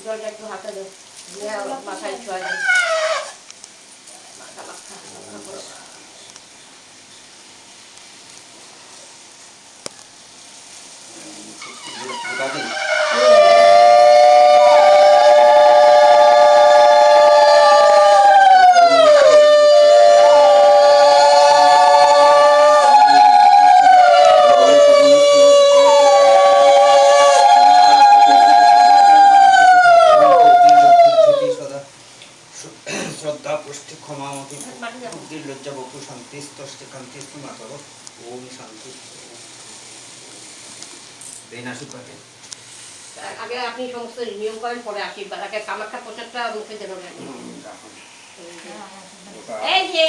জলটা একটু হাতে দে, দিয়ে মাথায় ছোঁয়া যায়, মাথা মাথা করো। শ্রদ্ধা পুষ্টি ক্ষমামতি বুদ্ধি লজ্জা বকু শান্তি স্তষ্টি কান্তি মাতর ওম শান্তি। আগে আপনি সমস্ত নিয়ম করেন, পরে আশীর্বাদ। আগে কামাখ্যা প্রসাদটা মুখে দেন। এই যে